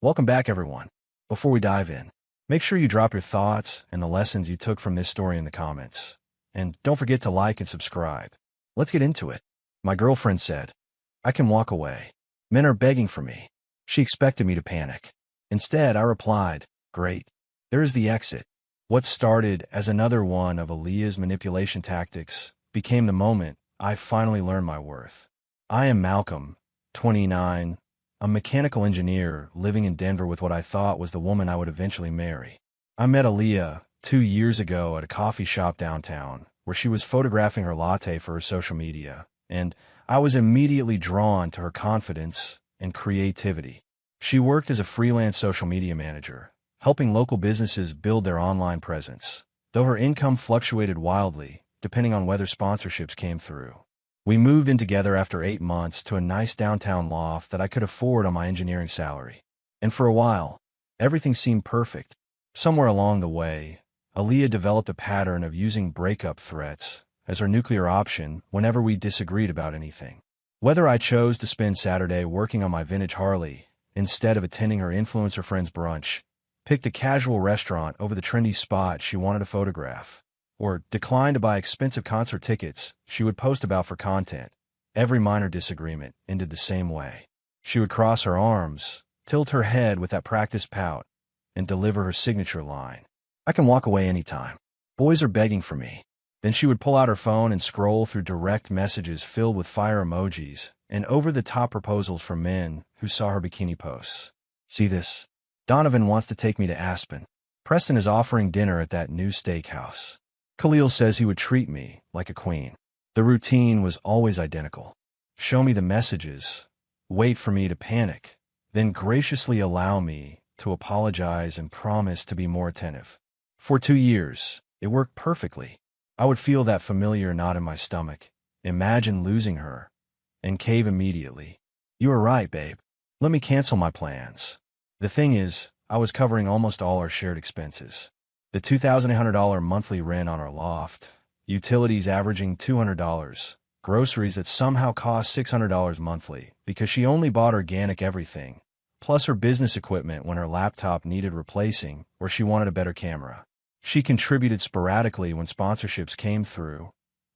Welcome back, everyone. Before we dive in, make sure you drop your thoughts and the lessons you took from this story in the comments. And don't forget to like and subscribe. Let's get into it. My girlfriend said, "I can walk away. Men are begging for me." She expected me to panic. Instead, I replied, "Great. There is the exit." What started as another one of Aaliyah's manipulation tactics became the moment I finally learned my worth. I am Malcolm, 29, a mechanical engineer living in Denver with what I thought was the woman I would eventually marry. I met Aaliyah 2 years ago at a coffee shop downtown where she was photographing her latte for her social media, and I was immediately drawn to her confidence and creativity. She worked as a freelance social media manager, helping local businesses build their online presence, though her income fluctuated wildly depending on whether sponsorships came through. We moved in together after 8 months to a nice downtown loft that I could afford on my engineering salary. And for a while, everything seemed perfect. Somewhere along the way, Aaliyah developed a pattern of using breakup threats as her nuclear option whenever we disagreed about anything. Whether I chose to spend Saturday working on my vintage Harley instead of attending her influencer friend's brunch, picked a casual restaurant over the trendy spot she wanted to photograph, or declined to buy expensive concert tickets she would post about for content, every minor disagreement ended the same way. She would cross her arms, tilt her head with that practiced pout, and deliver her signature line, "I can walk away anytime. Boys are begging for me." Then she would pull out her phone and scroll through direct messages filled with fire emojis and over-the-top proposals from men who saw her bikini posts. "See this? Donovan wants to take me to Aspen. Preston is offering dinner at that new steakhouse. Khalil says he would treat me like a queen." The routine was always identical. Show me the messages, wait for me to panic, then graciously allow me to apologize and promise to be more attentive. For 2 years, it worked perfectly. I would feel that familiar knot in my stomach, imagine losing her, and cave immediately. "You are right, babe. Let me cancel my plans." The thing is, I was covering almost all our shared expenses. The $2,800 monthly rent on our loft, utilities averaging $200, groceries that somehow cost $600 monthly because she only bought organic everything, plus her business equipment when her laptop needed replacing or she wanted a better camera. She contributed sporadically when sponsorships came through,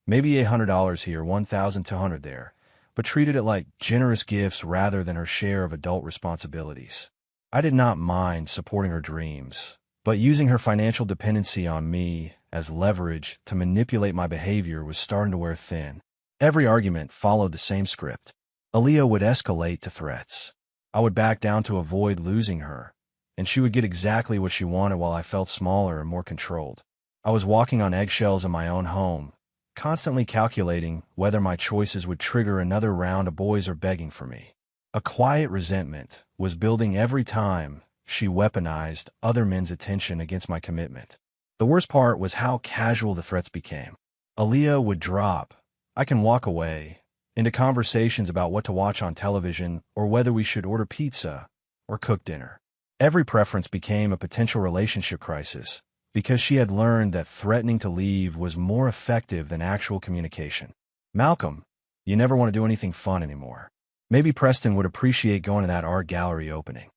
maybe $800 here, $1,200 there, but treated it like generous gifts rather than her share of adult responsibilities. I did not mind supporting her dreams, but using her financial dependency on me as leverage to manipulate my behavior was starting to wear thin. Every argument followed the same script. Aaliyah would escalate to threats. I would back down to avoid losing her, and she would get exactly what she wanted while I felt smaller and more controlled. I was walking on eggshells in my own home, constantly calculating whether my choices would trigger another round of boys or begging for me. A quiet resentment was building every time she weaponized other men's attention against my commitment. The worst part was how casual the threats became. Aaliyah would drop, "I can walk away," into conversations about what to watch on television or whether we should order pizza or cook dinner. Every preference became a potential relationship crisis because she had learned that threatening to leave was more effective than actual communication. "Malcolm, you never want to do anything fun anymore. Maybe Preston would appreciate going to that art gallery opening."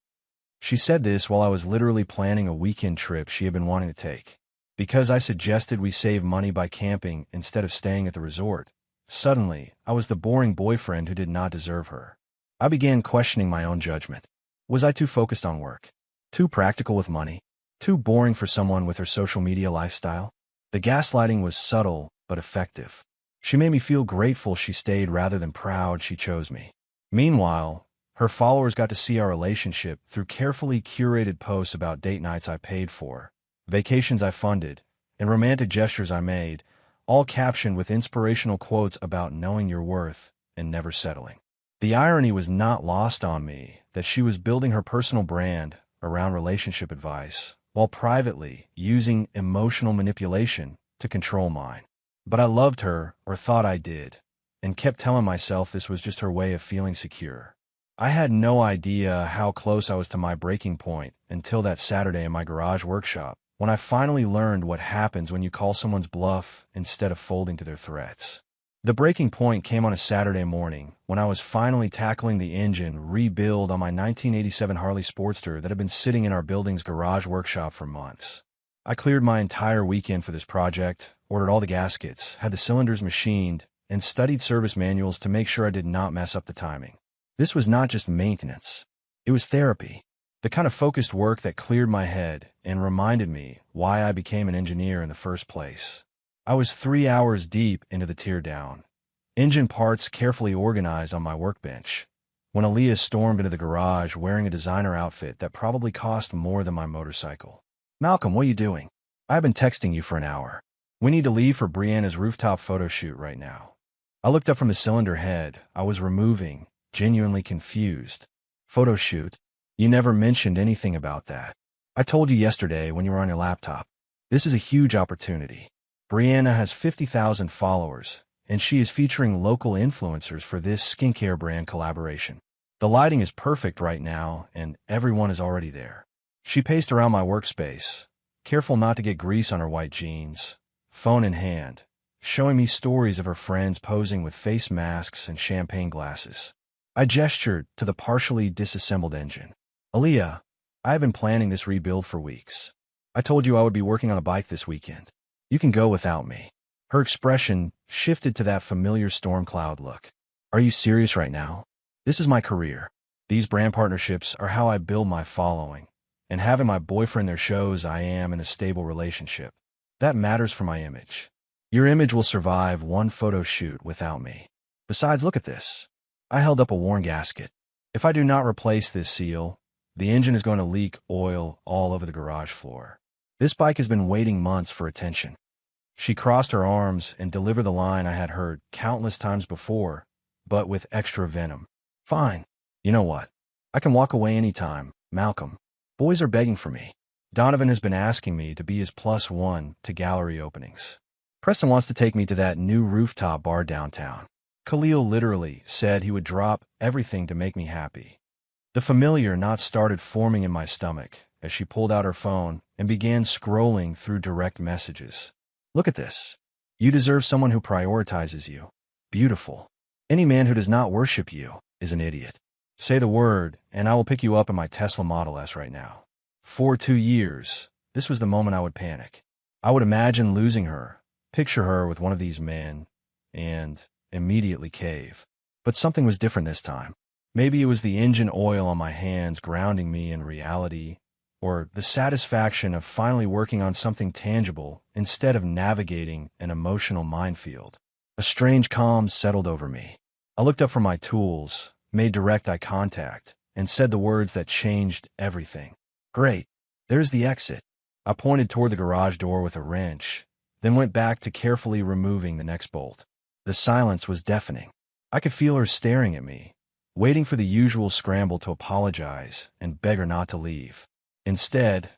She said this while I was literally planning a weekend trip she had been wanting to take. Because I suggested we save money by camping instead of staying at the resort, suddenly I was the boring boyfriend who did not deserve her. I began questioning my own judgment. Was I too focused on work? Too practical with money? Too boring for someone with her social media lifestyle? The gaslighting was subtle but effective. She made me feel grateful she stayed rather than proud she chose me. Meanwhile, her followers got to see our relationship through carefully curated posts about date nights I paid for, vacations I funded, and romantic gestures I made, all captioned with inspirational quotes about knowing your worth and never settling. The irony was not lost on me that she was building her personal brand around relationship advice, while privately using emotional manipulation to control mine. But I loved her, or thought I did, and kept telling myself this was just her way of feeling secure. I had no idea how close I was to my breaking point until that Saturday in my garage workshop, when I finally learned what happens when you call someone's bluff instead of folding to their threats. The breaking point came on a Saturday morning when I was finally tackling the engine rebuild on my 1987 Harley Sportster that had been sitting in our building's garage workshop for months. I cleared my entire weekend for this project, ordered all the gaskets, had the cylinders machined, and studied service manuals to make sure I did not mess up the timing. This was not just maintenance. It was therapy. The kind of focused work that cleared my head and reminded me why I became an engineer in the first place. I was 3 hours deep into the teardown, engine parts carefully organized on my workbench, when Aaliyah stormed into the garage wearing a designer outfit that probably cost more than my motorcycle. "Malcolm, what are you doing? I've been texting you for an hour. We need to leave for Brianna's rooftop photo shoot right now." I looked up from the cylinder head I was removing, genuinely confused. "Photo shoot? You never mentioned anything about that. I told you yesterday when you were on your laptop. This is a huge opportunity. Brianna has 50,000 followers, and she is featuring local influencers for this skincare brand collaboration. The lighting is perfect right now, and everyone is already there." She paced around my workspace, careful not to get grease on her white jeans, phone in hand, showing me stories of her friends posing with face masks and champagne glasses. I gestured to the partially disassembled engine. "Aaliyah, I have been planning this rebuild for weeks. I told you I would be working on a bike this weekend. You can go without me." Her expression shifted to that familiar storm cloud look. "Are you serious right now? This is my career. These brand partnerships are how I build my following, and having my boyfriend there shows I am in a stable relationship. That matters for my image. Your image will survive one photo shoot without me. Besides, look at this." I held up a worn gasket. "If I do not replace this seal, the engine is going to leak oil all over the garage floor. This bike has been waiting months for attention." She crossed her arms and delivered the line I had heard countless times before, but with extra venom. "Fine. You know what? I can walk away anytime, Malcolm. Boys are begging for me. Donovan has been asking me to be his +1 to gallery openings. Preston wants to take me to that new rooftop bar downtown. Khalil literally said he would drop everything to make me happy." The familiar knot started forming in my stomach as she pulled out her phone and began scrolling through direct messages. "Look at this. You deserve someone who prioritizes you. Beautiful. Any man who does not worship you is an idiot. Say the word, and I will pick you up in my Tesla Model S right now." For 2 years, this was the moment I would panic. I would imagine losing her, picture her with one of these men, and immediately cave. But something was different this time. Maybe it was the engine oil on my hands grounding me in reality, or the satisfaction of finally working on something tangible instead of navigating an emotional minefield. A strange calm settled over me. I looked up from my tools, made direct eye contact, and said the words that changed everything. "Great. There's the exit." I pointed toward the garage door with a wrench, then went back to carefully removing the next bolt. The silence was deafening. I could feel her staring at me, waiting for the usual scramble to apologize and beg her not to leave. Instead,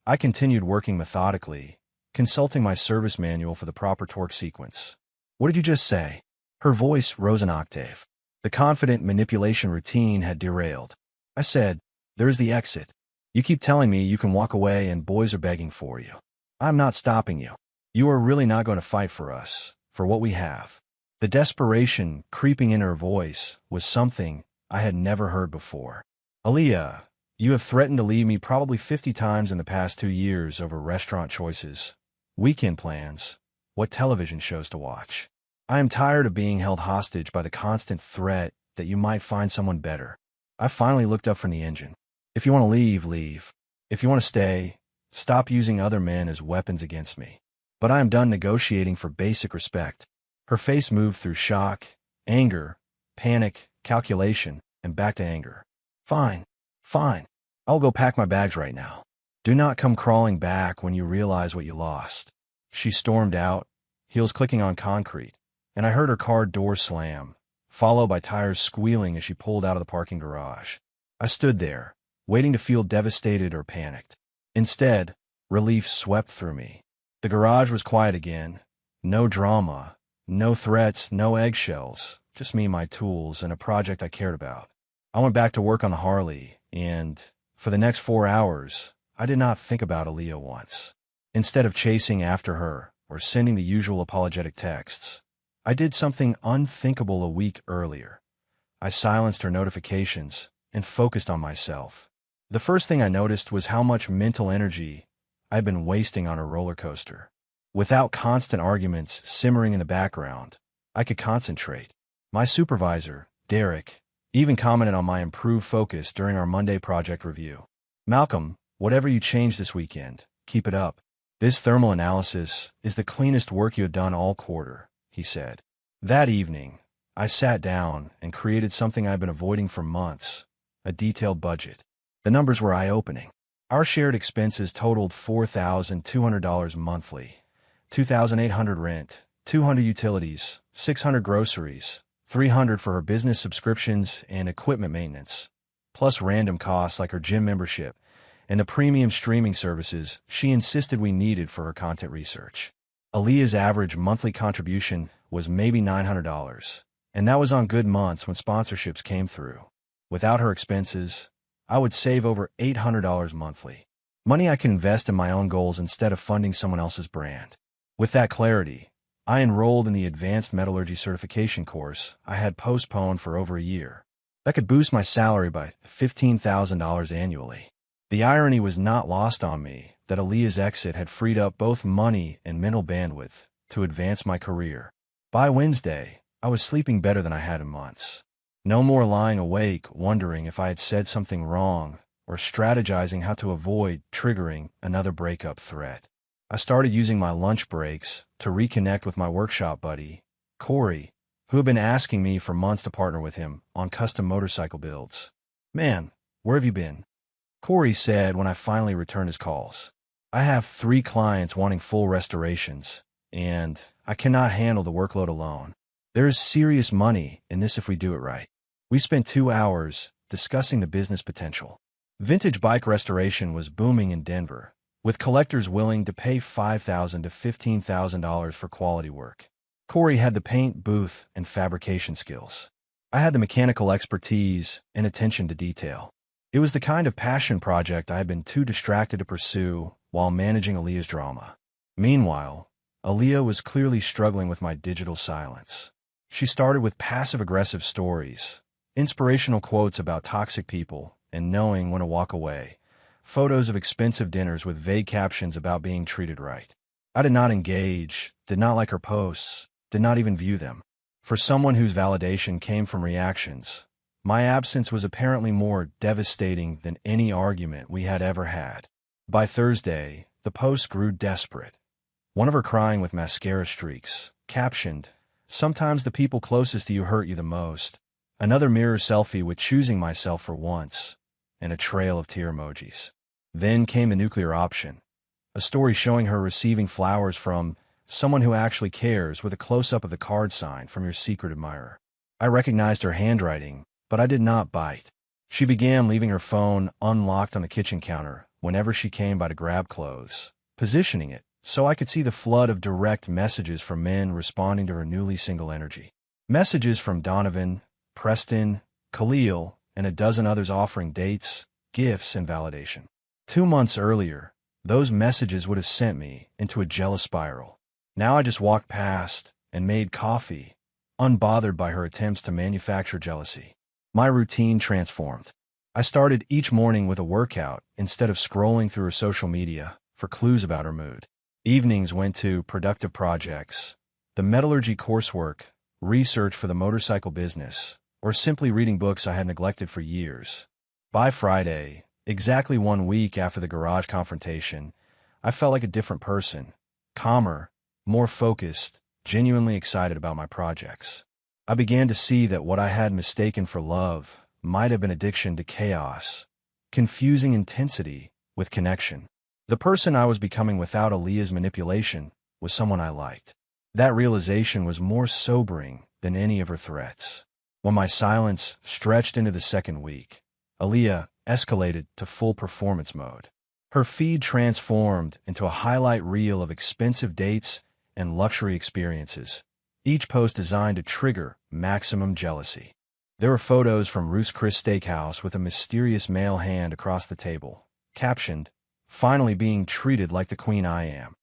I continued working methodically, consulting my service manual for the proper torque sequence. "What did you just say?" Her voice rose an octave. The confident manipulation routine had derailed. I said, "There's the exit. You keep telling me you can walk away and boys are begging for you. I'm not stopping you. You are really not going to fight for us, for what we have." The desperation creeping in her voice was something I had never heard before. "Aaliyah, you have threatened to leave me probably 50 times in the past 2 years over restaurant choices, weekend plans, what television shows to watch. I am tired of being held hostage by the constant threat that you might find someone better." I finally looked up from the engine. "If you want to leave, leave. If you want to stay, stop using other men as weapons against me. But I am done negotiating for basic respect." Her face moved through shock, anger, panic, calculation, and back to anger. "Fine, fine. I'll go pack my bags right now. Do not come crawling back when you realize what you lost." She stormed out, heels clicking on concrete, and I heard her car door slam, followed by tires squealing as she pulled out of the parking garage. I stood there, waiting to feel devastated or panicked. Instead, relief swept through me. The garage was quiet again. No drama, no threats, no eggshells, just me, my tools, and a project I cared about. I went back to work on the Harley, and for the next 4 hours, I did not think about Aaliyah once. Instead of chasing after her or sending the usual apologetic texts, I did something unthinkable a week earlier. I silenced her notifications and focused on myself. The first thing I noticed was how much mental energy I'd been wasting on a roller coaster. Without constant arguments simmering in the background, I could concentrate. My supervisor, Derek, even commented on my improved focus during our Monday project review. "Malcolm, whatever you change this weekend, keep it up. This thermal analysis is the cleanest work you have done all quarter," he said. That evening, I sat down and created something I've been avoiding for months: a detailed budget. The numbers were eye-opening. Our shared expenses totaled $4,200 monthly, $2,800 rent, $200 utilities, $600 groceries, $300 for her business subscriptions and equipment maintenance, plus random costs like her gym membership and the premium streaming services she insisted we needed for her content research. Aaliyah's average monthly contribution was maybe $900, and that was on good months when sponsorships came through. Without her expenses, I would save over $800 monthly. Money I could invest in my own goals instead of funding someone else's brand. With that clarity, I enrolled in the Advanced Metallurgy Certification course I had postponed for over a year. That could boost my salary by $15,000 annually. The irony was not lost on me that Aaliyah's exit had freed up both money and mental bandwidth to advance my career. By Wednesday, I was sleeping better than I had in months. No more lying awake wondering if I had said something wrong or strategizing how to avoid triggering another breakup threat. I started using my lunch breaks to reconnect with my workshop buddy, Corey, who had been asking me for months to partner with him on custom motorcycle builds. "Man, where have you been?" Corey said when I finally returned his calls. "I have 3 clients wanting full restorations, and I cannot handle the workload alone. There is serious money in this if we do it right." We spent 2 hours discussing the business potential. Vintage bike restoration was booming in Denver, with collectors willing to pay $5,000 to $15,000 for quality work. Corey had the paint, booth, and fabrication skills. I had the mechanical expertise and attention to detail. It was the kind of passion project I had been too distracted to pursue while managing Aaliyah's drama. Meanwhile, Aaliyah was clearly struggling with my digital silence. She started with passive-aggressive stories, inspirational quotes about toxic people and knowing when to walk away, photos of expensive dinners with vague captions about being treated right. I did not engage, did not like her posts, did not even view them. For someone whose validation came from reactions, my absence was apparently more devastating than any argument we had ever had. By Thursday, the post grew desperate. One of her crying with mascara streaks, captioned, "Sometimes the people closest to you hurt you the most." Another mirror selfie with "choosing myself for once," and a trail of tear emojis. Then came the nuclear option, a story showing her receiving flowers from someone who actually cares with a close-up of the card sign from your secret admirer. I recognized her handwriting, but I did not bite. She began leaving her phone unlocked on the kitchen counter whenever she came by to grab clothes, positioning it so I could see the flood of direct messages from men responding to her newly single energy. Messages from Donovan, Preston, Khalil, and a dozen others offering dates, gifts, and validation. 2 months earlier, those messages would have sent me into a jealous spiral. Now I just walked past and made coffee, unbothered by her attempts to manufacture jealousy. My routine transformed. I started each morning with a workout instead of scrolling through her social media for clues about her mood. Evenings went to productive projects, the metallurgy coursework, research for the motorcycle business, or simply reading books I had neglected for years. By Friday, exactly 1 week after the garage confrontation, I felt like a different person, calmer, more focused, genuinely excited about my projects. I began to see that what I had mistaken for love might have been addiction to chaos, confusing intensity with connection. The person I was becoming without Aaliyah's manipulation was someone I liked. That realization was more sobering than any of her threats. When my silence stretched into the second week, Aaliyah escalated to full performance mode. Her feed transformed into a highlight reel of expensive dates and luxury experiences, each post designed to trigger maximum jealousy. There were photos from Ruth's Chris Steakhouse with a mysterious male hand across the table, captioned, "Finally being treated like the queen I am."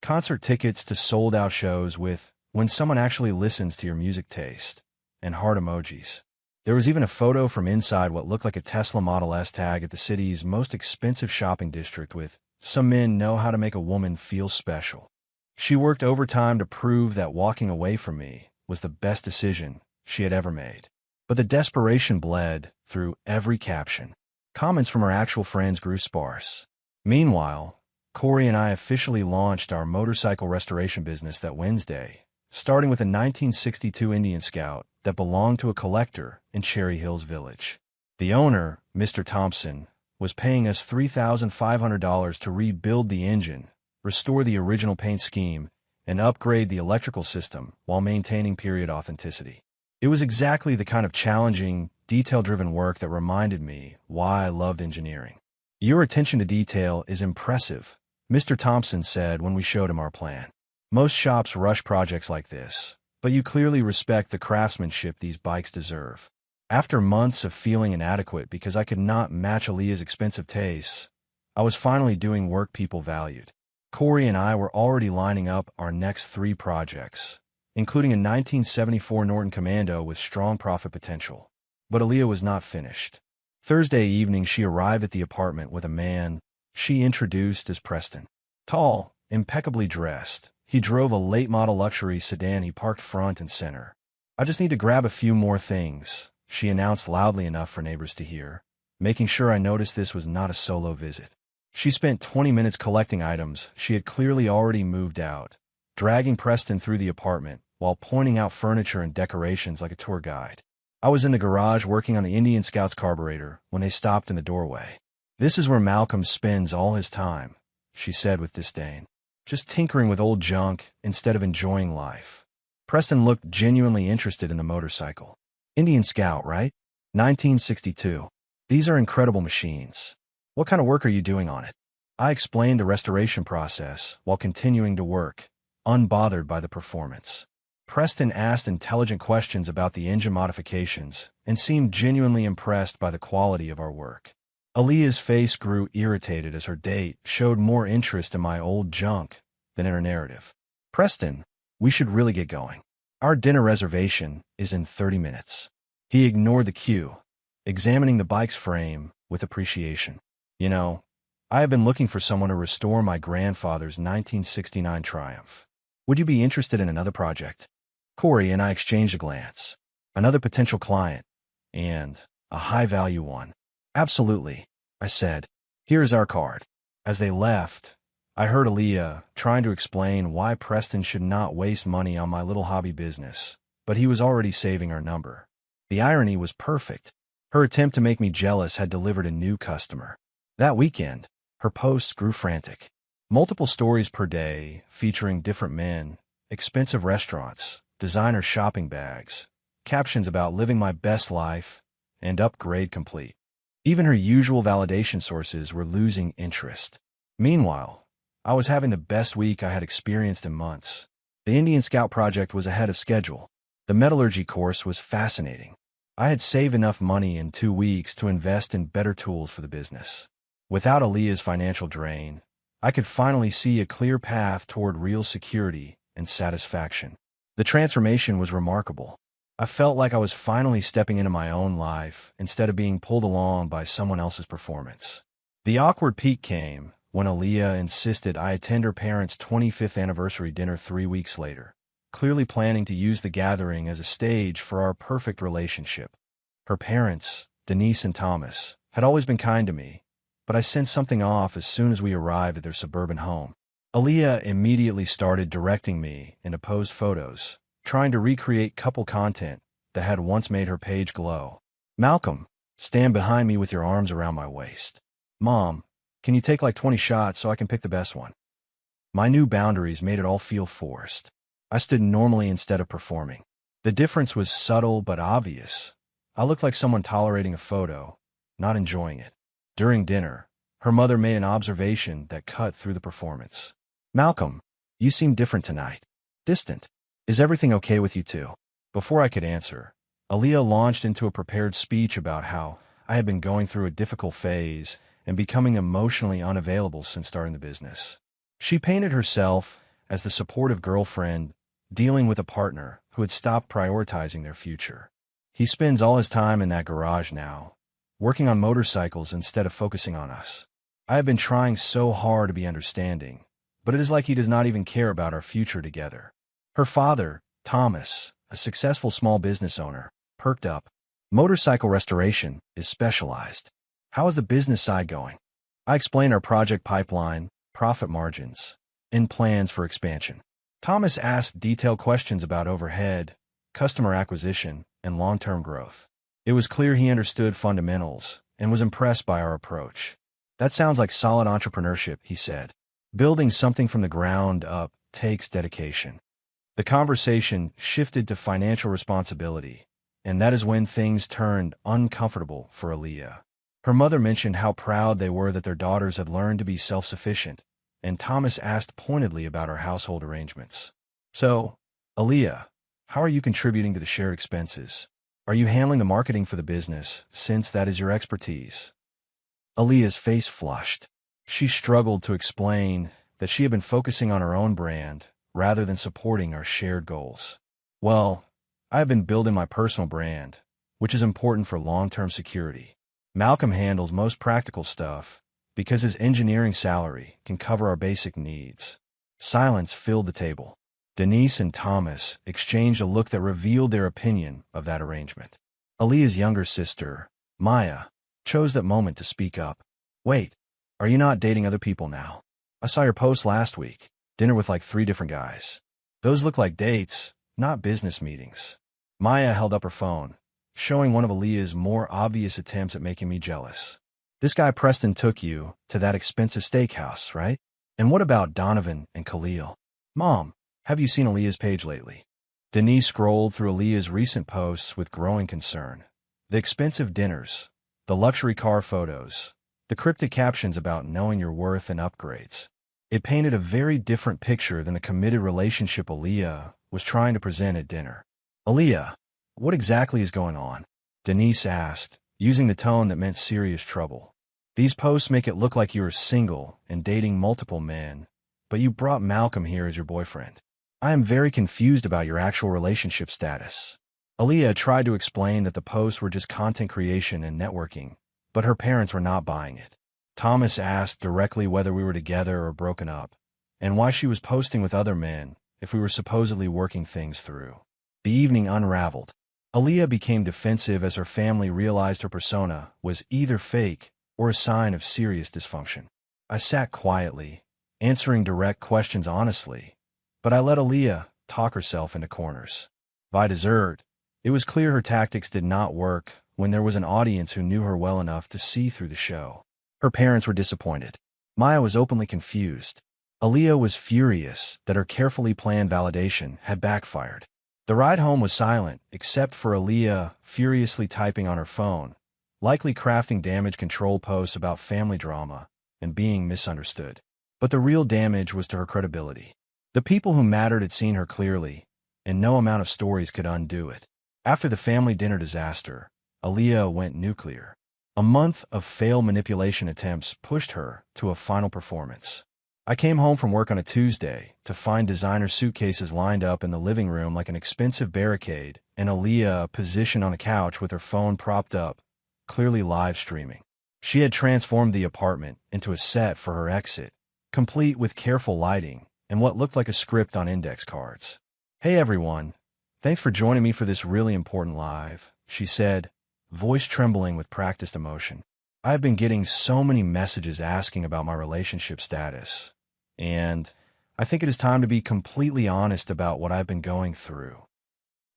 Concert tickets to sold-out shows with when someone actually listens to your music taste, and heart emojis. There was even a photo from inside what looked like a Tesla Model S tag at the city's most expensive shopping district with, "Some men know how to make a woman feel special." She worked overtime to prove that walking away from me was the best decision she had ever made. But the desperation bled through every caption. Comments from our actual friends grew sparse. Meanwhile, Corey and I officially launched our motorcycle restoration business that Wednesday, starting with a 1962 Indian Scout that belonged to a collector in Cherry Hills Village. The owner, Mr. Thompson, was paying us $3,500 to rebuild the engine, restore the original paint scheme, and upgrade the electrical system while maintaining period authenticity. It was exactly the kind of challenging, detail-driven work that reminded me why I loved engineering. "Your attention to detail is impressive," Mr. Thompson said when we showed him our plan. "Most shops rush projects like this, but you clearly respect the craftsmanship these bikes deserve." After months of feeling inadequate because I could not match Aaliyah's expensive tastes, I was finally doing work people valued. Corey and I were already lining up our next 3 projects, including a 1974 Norton Commando with strong profit potential. But Aaliyah was not finished. Thursday evening, she arrived at the apartment with a man she introduced as Preston. Tall, impeccably dressed, he drove a late-model luxury sedan he parked front and center. "I just need to grab a few more things," she announced loudly enough for neighbors to hear, making sure I noticed this was not a solo visit. She spent 20 minutes collecting items she had clearly already moved out, dragging Preston through the apartment while pointing out furniture and decorations like a tour guide. I was in the garage working on the Indian Scout's carburetor when they stopped in the doorway. "This is where Malcolm spends all his time," she said with disdain. "Just tinkering with old junk instead of enjoying life." Preston looked genuinely interested in the motorcycle. "Indian Scout, right? 1962. These are incredible machines. What kind of work are you doing on it?" I explained the restoration process while continuing to work, unbothered by the performance. Preston asked intelligent questions about the engine modifications and seemed genuinely impressed by the quality of our work. Aaliyah's face grew irritated as her date showed more interest in my old junk than in her narrative. "Preston, we should really get going. Our dinner reservation is in 30 minutes. He ignored the cue, examining the bike's frame with appreciation. "You know, I have been looking for someone to restore my grandfather's 1969 Triumph. Would you be interested in another project?" Corey and I exchanged a glance. Another potential client, and a high-value one. "Absolutely," I said. "Here is our card." As they left, I heard Aaliyah trying to explain why Preston should not waste money on my little hobby business, but he was already saving our number. The irony was perfect. Her attempt to make me jealous had delivered a new customer. That weekend, her posts grew frantic. Multiple stories per day featuring different men, expensive restaurants, designer shopping bags, captions about living my best life, and upgrade complete. Even her usual validation sources were losing interest. Meanwhile, I was having the best week I had experienced in months. The Indian Scout project was ahead of schedule. The metallurgy course was fascinating. I had saved enough money in 2 weeks to invest in better tools for the business. Without Aaliyah's financial drain, I could finally see a clear path toward real security and satisfaction. The transformation was remarkable. I felt like I was finally stepping into my own life instead of being pulled along by someone else's performance. The awkward peak came when Aaliyah insisted I attend her parents' 25th anniversary dinner 3 weeks later, clearly planning to use the gathering as a stage for our perfect relationship. Her parents, Denise and Thomas, had always been kind to me, but I sensed something off as soon as we arrived at their suburban home. Aaliyah immediately started directing me into posed photos, trying to recreate couple content that had once made her page glow. "Malcolm, stand behind me with your arms around my waist. Mom, can you take like 20 shots so I can pick the best one?" My new boundaries made it all feel forced. I stood normally instead of performing. The difference was subtle but obvious. I looked like someone tolerating a photo, not enjoying it. During dinner, her mother made an observation that cut through the performance. "Malcolm, you seem different tonight. Distant. Is everything okay with you too?" Before I could answer, Aaliyah launched into a prepared speech about how I had been going through a difficult phase and becoming emotionally unavailable since starting the business. She painted herself as the supportive girlfriend dealing with a partner who had stopped prioritizing their future. He spends all his time in that garage now, working on motorcycles instead of focusing on us. I have been trying so hard to be understanding, but it is like he does not even care about our future together. Her father, Thomas, a successful small business owner, perked up. Motorcycle restoration is specialized. How is the business side going? I explained our project pipeline, profit margins, and plans for expansion. Thomas asked detailed questions about overhead, customer acquisition, and long-term growth. It was clear he understood fundamentals and was impressed by our approach. That sounds like solid entrepreneurship, he said. Building something from the ground up takes dedication. The conversation shifted to financial responsibility, and that is when things turned uncomfortable for Aaliyah. Her mother mentioned how proud they were that their daughters had learned to be self-sufficient, and Thomas asked pointedly about our household arrangements. So, Aaliyah, how are you contributing to the shared expenses? Are you handling the marketing for the business, since that is your expertise? Aaliyah's face flushed. She struggled to explain that she had been focusing on her own brand rather than supporting our shared goals. Well, I have been building my personal brand, which is important for long-term security. Malcolm handles most practical stuff because his engineering salary can cover our basic needs. Silence filled the table. Denise and Thomas exchanged a look that revealed their opinion of that arrangement. Aaliyah's younger sister, Maya, chose that moment to speak up. Wait, are you not dating other people now? I saw your post last week. Dinner with like 3 different guys. Those look like dates, not business meetings. Maya held up her phone, showing one of Aaliyah's more obvious attempts at making me jealous. This guy Preston took you to that expensive steakhouse, right? And what about Donovan and Khalil? Mom, have you seen Aaliyah's page lately? Denise scrolled through Aaliyah's recent posts with growing concern. The expensive dinners, the luxury car photos, the cryptic captions about knowing your worth and upgrades. It painted a very different picture than the committed relationship Aaliyah was trying to present at dinner. Aaliyah, what exactly is going on? Denise asked, using the tone that meant serious trouble. These posts make it look like you are single and dating multiple men, but you brought Malcolm here as your boyfriend. I am very confused about your actual relationship status. Aaliyah tried to explain that the posts were just content creation and networking, but her parents were not buying it. Thomas asked directly whether we were together or broken up, and why she was posting with other men if we were supposedly working things through. The evening unraveled. Aaliyah became defensive as her family realized her persona was either fake or a sign of serious dysfunction. I sat quietly, answering direct questions honestly, but I let Aaliyah talk herself into corners. By dessert, it was clear her tactics did not work when there was an audience who knew her well enough to see through the show. Her parents were disappointed. Maya was openly confused. Aaliyah was furious that her carefully planned validation had backfired. The ride home was silent, except for Aaliyah furiously typing on her phone, likely crafting damage control posts about family drama and being misunderstood. But the real damage was to her credibility. The people who mattered had seen her clearly, and no amount of stories could undo it. After the family dinner disaster, Aaliyah went nuclear. A month of failed manipulation attempts pushed her to a final performance. I came home from work on a Tuesday to find designer suitcases lined up in the living room like an expensive barricade, and Aaliyah positioned on the couch with her phone propped up, clearly live streaming. She had transformed the apartment into a set for her exit, complete with careful lighting and what looked like a script on index cards. Hey everyone, thanks for joining me for this really important live, she said, voice trembling with practiced emotion. I have been getting so many messages asking about my relationship status, and I think it is time to be completely honest about what I've been going through.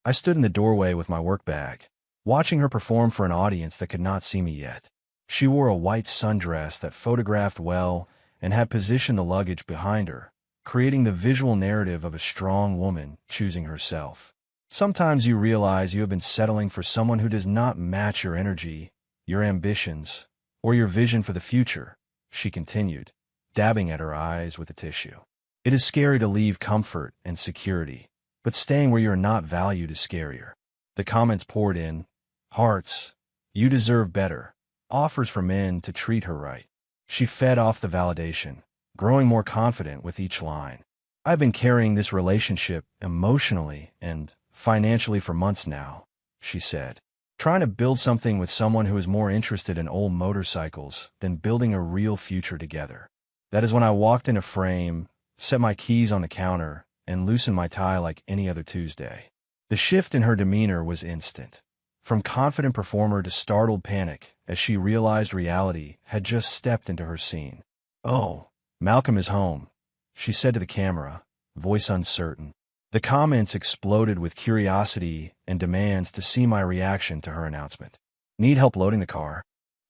I stood in the doorway with my work bag, watching her perform for an audience that could not see me yet. She wore a white sundress that photographed well and had positioned the luggage behind her, creating the visual narrative of a strong woman choosing herself. Sometimes you realize you have been settling for someone who does not match your energy, your ambitions, or your vision for the future, she continued, dabbing at her eyes with a tissue. It is scary to leave comfort and security, but staying where you are not valued is scarier. The comments poured in. Hearts, you deserve better. Offers for men to treat her right. She fed off the validation, growing more confident with each line. I've been carrying this relationship emotionally and financially for months now, she said. Trying to build something with someone who is more interested in old motorcycles than building a real future together. That is when I walked in a frame, set my keys on the counter, and loosened my tie like any other Tuesday. The shift in her demeanor was instant. From confident performer to startled panic as she realized reality had just stepped into her scene. "Oh, Malcolm is home," she said to the camera, voice uncertain. The comments exploded with curiosity and demands to see my reaction to her announcement. "Need help loading the car?"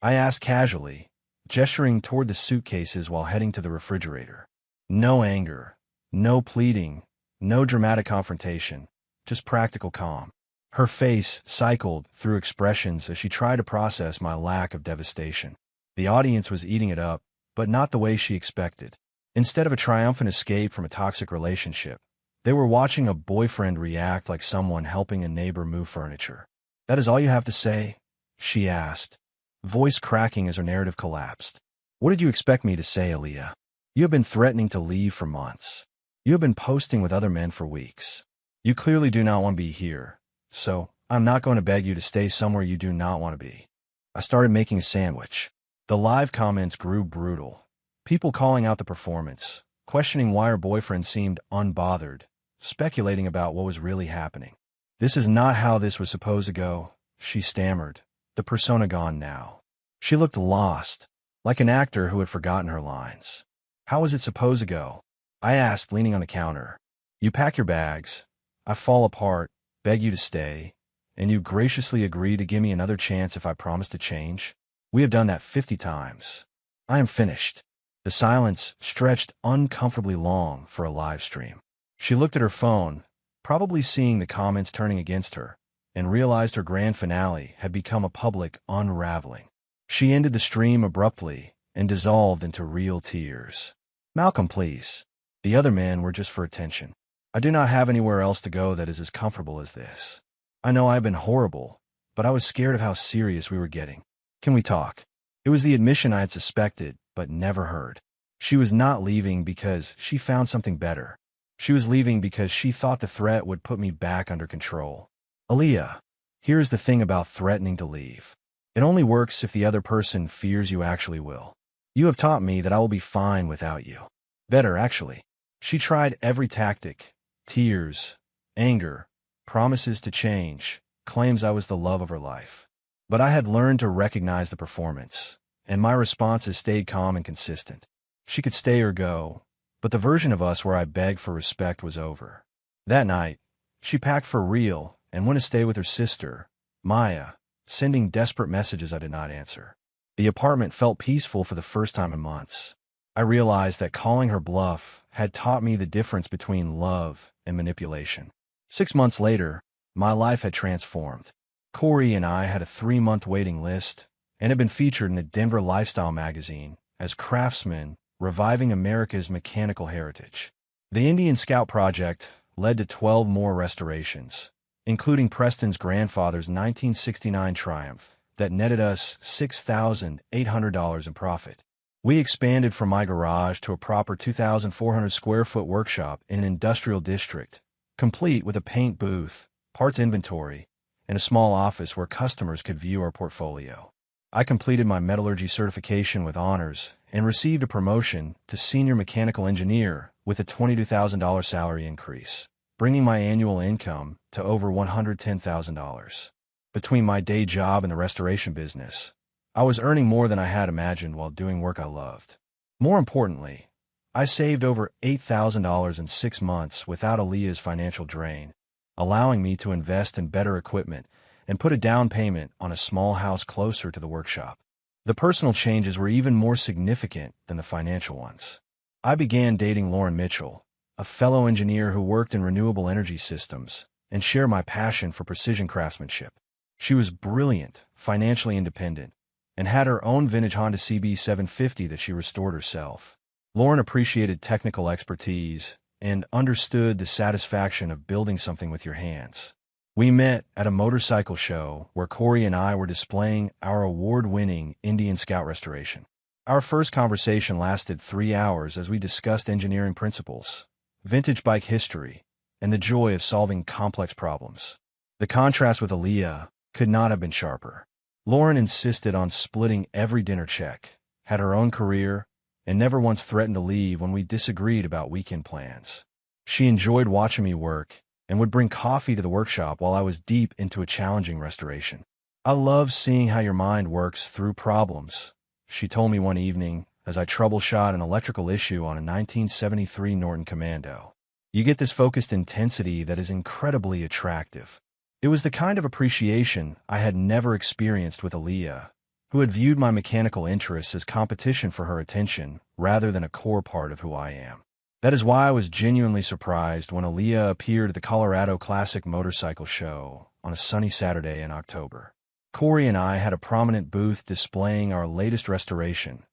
I asked casually, gesturing toward the suitcases while heading to the refrigerator. No anger, no pleading, no dramatic confrontation, just practical calm. Her face cycled through expressions as she tried to process my lack of devastation. The audience was eating it up, but not the way she expected. Instead of a triumphant escape from a toxic relationship, they were watching a boyfriend react like someone helping a neighbor move furniture. "That is all you have to say?" she asked, voice cracking as her narrative collapsed. "What did you expect me to say, Aaliyah? You have been threatening to leave for months. You have been posting with other men for weeks. You clearly do not want to be here, so I'm not going to beg you to stay somewhere you do not want to be." I started making a sandwich. The live comments grew brutal. People calling out the performance, questioning why her boyfriend seemed unbothered, speculating about what was really happening. "This is not how this was supposed to go," she stammered, the persona gone now. She looked lost, like an actor who had forgotten her lines. "How was it supposed to go?" I asked, leaning on the counter. "You pack your bags, I fall apart, beg you to stay, and you graciously agree to give me another chance if I promise to change. We have done that 50 times. I am finished." The silence stretched uncomfortably long for a live stream. She looked at her phone, probably seeing the comments turning against her, and realized her grand finale had become a public unraveling. She ended the stream abruptly and dissolved into real tears. "Malcolm, please. The other men were just for attention. I do not have anywhere else to go that is as comfortable as this. I know I have been horrible, but I was scared of how serious we were getting. Can we talk?" It was the admission I had suspected, but never heard. She was not leaving because she found something better. She was leaving because she thought the threat would put me back under control. "Aaliyah, here's the thing about threatening to leave. It only works if the other person fears you actually will. You have taught me that I will be fine without you. Better, actually." She tried every tactic: tears, anger, promises to change, claims I was the love of her life. But I had learned to recognize the performance, and my responses stayed calm and consistent. She could stay or go, but the version of us where I begged for respect was over. That night, she packed for real and went to stay with her sister, Maya, sending desperate messages I did not answer. The apartment felt peaceful for the first time in months. I realized that calling her bluff had taught me the difference between love and manipulation. 6 months later, my life had transformed. Corey and I had a 3-month waiting list and had been featured in a Denver lifestyle magazine as craftsmen reviving America's mechanical heritage. The Indian Scout Project led to 12 more restorations, including Preston's grandfather's 1969 Triumph that netted us $6,800 in profit. We expanded from my garage to a proper 2,400 square foot workshop in an industrial district, complete with a paint booth, parts inventory, and a small office where customers could view our portfolio. I completed my metallurgy certification with honors and received a promotion to senior mechanical engineer with a $22,000 salary increase, bringing my annual income to over $110,000. Between my day job and the restoration business, I was earning more than I had imagined while doing work I loved. More importantly, I saved over $8,000 in 6 months without Aaliyah's financial drain, allowing me to invest in better equipment and put a down payment on a small house closer to the workshop. The personal changes were even more significant than the financial ones. I began dating Lauren Mitchell, a fellow engineer who worked in renewable energy systems and shared my passion for precision craftsmanship. She was brilliant, financially independent, and had her own vintage Honda CB750 that she restored herself. Lauren appreciated technical expertise and understood the satisfaction of building something with your hands. We met at a motorcycle show where Corey and I were displaying our award-winning Indian Scout restoration. Our first conversation lasted 3 hours as we discussed engineering principles, vintage bike history, and the joy of solving complex problems. The contrast with Aaliyah could not have been sharper. Lauren insisted on splitting every dinner check, had her own career, and never once threatened to leave when we disagreed about weekend plans. She enjoyed watching me work and would bring coffee to the workshop while I was deep into a challenging restoration. "I love seeing how your mind works through problems," she told me one evening as I troubleshot an electrical issue on a 1973 Norton Commando. "You get this focused intensity that is incredibly attractive." It was the kind of appreciation I had never experienced with Aaliyah, who had viewed my mechanical interests as competition for her attention rather than a core part of who I am. That is why I was genuinely surprised when Aaliyah appeared at the Colorado Classic Motorcycle Show on a sunny Saturday in October. Corey and I had a prominent booth displaying our latest restoration,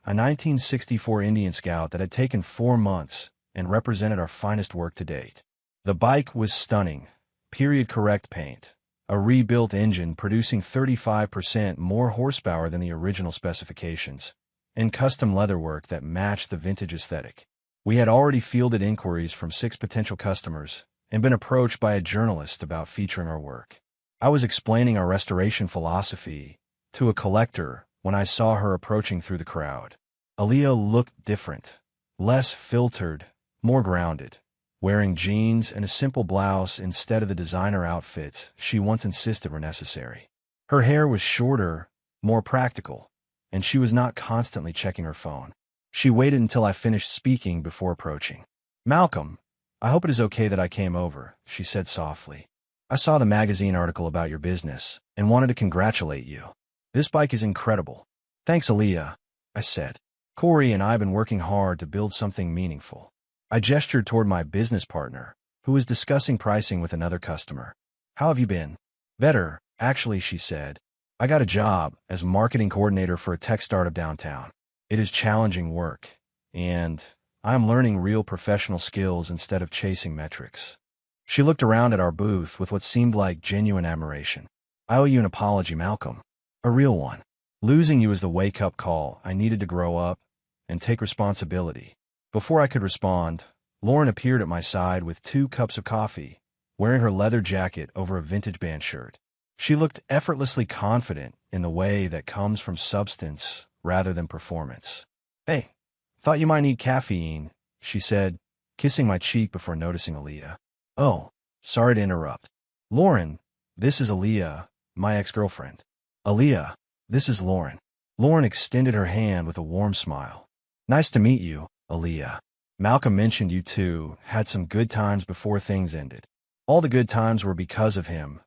a 1964 Indian Scout that had taken 4 months and represented our finest work to date. The bike was stunning, period-correct paint, a rebuilt engine producing 35% more horsepower than the original specifications, and custom leatherwork that matched the vintage aesthetic. We had already fielded inquiries from 6 potential customers and been approached by a journalist about featuring our work. I was explaining our restoration philosophy to a collector when I saw her approaching through the crowd. Aaliyah looked different, less filtered, more grounded, wearing jeans and a simple blouse instead of the designer outfits she once insisted were necessary. Her hair was shorter, more practical, and she was not constantly checking her phone. She waited until I finished speaking before approaching. "Malcolm, I hope it is okay that I came over," she said softly. "I saw the magazine article about your business and wanted to congratulate you. This bike is incredible." "Thanks, Aaliyah," I said. "Corey and I have been working hard to build something meaningful." I gestured toward my business partner, who was discussing pricing with another customer. "How have you been?" "Better, actually," she said. "I got a job as marketing coordinator for a tech startup downtown. It is challenging work, and I am learning real professional skills instead of chasing metrics." She looked around at our booth with what seemed like genuine admiration. "I owe you an apology, Malcolm. A real one. Losing you was the wake-up call I needed to grow up and take responsibility." Before I could respond, Lauren appeared at my side with 2 cups of coffee, wearing her leather jacket over a vintage band shirt. She looked effortlessly confident in the way that comes from substance rather than performance. "Hey, thought you might need caffeine," she said, kissing my cheek before noticing Aaliyah. "Oh, sorry to interrupt. Lauren, this is Aaliyah, my ex-girlfriend." "Aaliyah, this is Lauren." Lauren extended her hand with a warm smile. "Nice to meet you, Aaliyah. Malcolm mentioned you two had some good times before things ended." "All the good times were because of him,"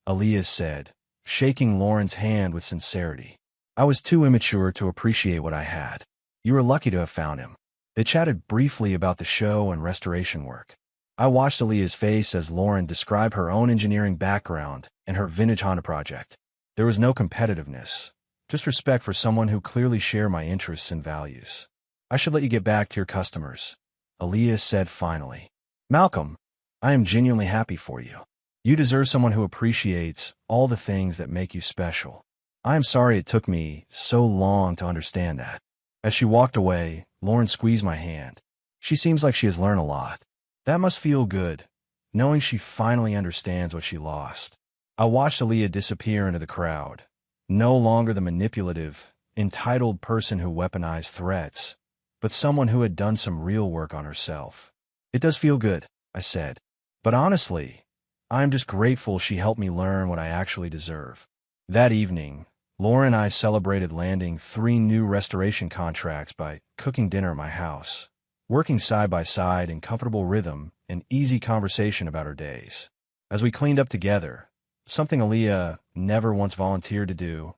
Aaliyah said, shaking Lauren's hand with sincerity. "I was too immature to appreciate what I had. You were lucky to have found him." They chatted briefly about the show and restoration work. I watched Aaliyah's face as Lauren described her own engineering background and her vintage Honda project. There was no competitiveness, just respect for someone who clearly shared my interests and values. "I should let you get back to your customers," Aaliyah said finally. "Malcolm, I am genuinely happy for you. You deserve someone who appreciates all the things that make you special. I am sorry it took me so long to understand that." As she walked away, Lauren squeezed my hand. "She seems like she has learned a lot." That must feel good, knowing she finally understands what she lost. I watched Aaliyah disappear into the crowd, no longer the manipulative, entitled person who weaponized threats, but someone who had done some real work on herself. "It does feel good," I said. "But honestly, I am just grateful she helped me learn what I actually deserve." That evening, Laura and I celebrated landing 3 new restoration contracts by cooking dinner at my house, working side by side in comfortable rhythm and easy conversation about our days. As we cleaned up together, something Aaliyah never once volunteered to do,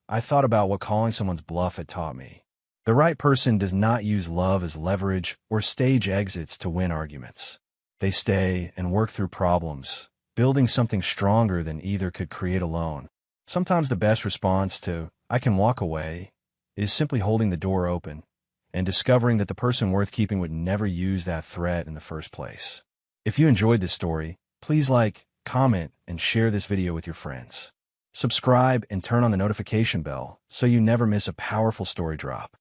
I thought about what calling someone's bluff had taught me. The right person does not use love as leverage or stage exits to win arguments. They stay and work through problems, building something stronger than either could create alone. Sometimes the best response to "I can walk away" is simply holding the door open and discovering that the person worth keeping would never use that threat in the first place. If you enjoyed this story, please like, comment, and share this video with your friends. Subscribe and turn on the notification bell so you never miss a powerful story drop.